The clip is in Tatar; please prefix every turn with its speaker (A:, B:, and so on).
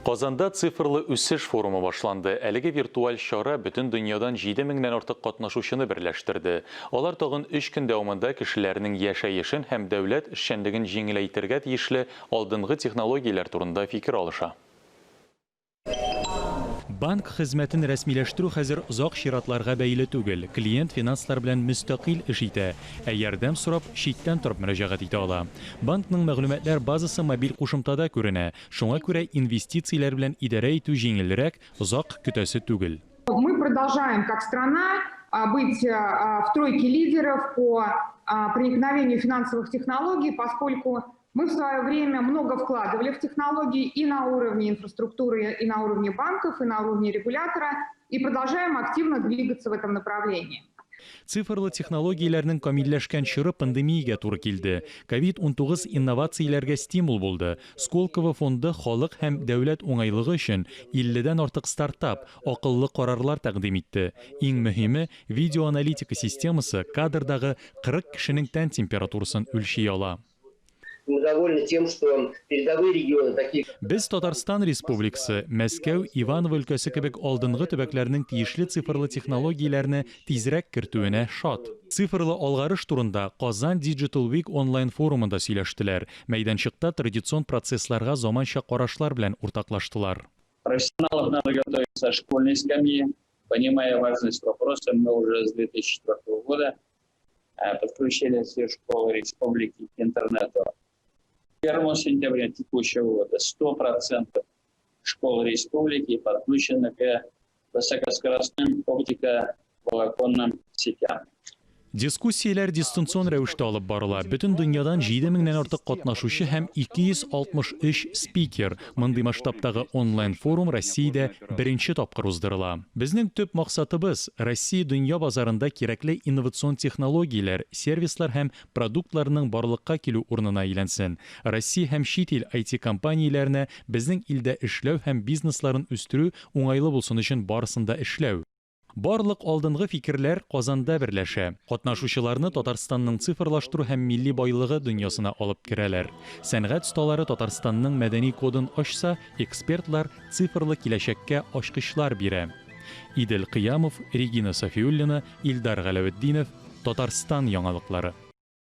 A: Казанда цифрлы үсеш форумы башланды. Әлеге виртуаль шара бүтін дөньядан 7000-нен артык катнашучыны берләштерде. Алар тагын 3 көн дәвамында кешеләрнең яшәешен һәм дәүләт эшчәнлеген җиңеләйтергә тиешле алдынгы технологияләр турында фикер алыша. Банк хезмәтен рәсмиләштерү хәзер озак чиратларга бәйле түгел. Клиент финанслар белән мөстәкыйль эш итә, ярдәм сорап читтән торып мөрәҗәгать итә ала. Банкның мәгълүматлар базасы мобиль кушымтада күренә. Шуңа күрә инвестицияләр белән идарә итү җиңелрәк, озак көтәсе түгел.
B: Мы продолжаем как страна быть в тройке лидеров по проникновению финансовых технологий, поскольку мы в свое время много вкладывали в технологии и на уровне инфраструктуры, и на уровне банков, и на уровне регулятора, и продолжаем активно двигаться в этом направлении.
A: Цифрлы технологияләрнең камилләшкән чоры пандемиягә туры килде. COVID-19 инновацияләргә стимул булды. Сколково фонды халык һәм дәүләт уңайлыгы өчен 50-дән артык стартап акыллы карарлар тәкъдим итте. Иң мөһиме, видеоаналитика системасы кадрдагы 40 кешенең тән температурасын өлчи ала.
C: Мы довольны тем, что передовые регионы такие...
A: Без Татарстан Республикасы, Мәскәү, Иваново өлкәсе кебек алдынгы төбәкләрнең тиешле цифрлы технологияләрне тизрәк кертүенә шат. Цифрлы алгарыш турында Казан Digital Week онлайн форумында сөйләштеләр. Мәйданчыкта традицион процессларга заманча карашлар белән уртаклаштылар.
D: Профессионалов надо готовить со школьной скамьи, понимая важность вопроса. Мы уже с 2004 года подключили все школы республики к интернету. 1 сентября текущего года 100% школ республики подключены к высокоскоростным оптиковолоконным сетям.
A: Дискуссияләр дистанцион рәвештә алып барыла. Бүтән дөньядан 7000-нен артык катнашучы һәм 263 спикер. Мондый масштабтагы онлайн форум Россиядә беренче тапкыр уздырыла. Безнең төп максатыбыз Россия дөнья базарында кирәкле инновацион технологияләр, сервислар һәм продуктларның барлыкка килү урынына әйләнсен. Россия һәм чит ил IT компанияләренә безнең илдә эшләү һәм бизнесларын үстерү уңайлы булсын өчен барысында эшләү. Барлык алдынгы фикерләр Казанда берләшә. Катнашучыларны Татарстанның цифрлаштыру һәм милли байлыгы дөньясына алып керәләр. Сәнгать осталары Татарстанның мәдәни кодын ачса, экспертлар цифрлы киләчәккә ачкычлар бирә. Идел Кыямов, Регина Сафиуллина, Илдар Галәветдинов, Татарстан яңалыклары.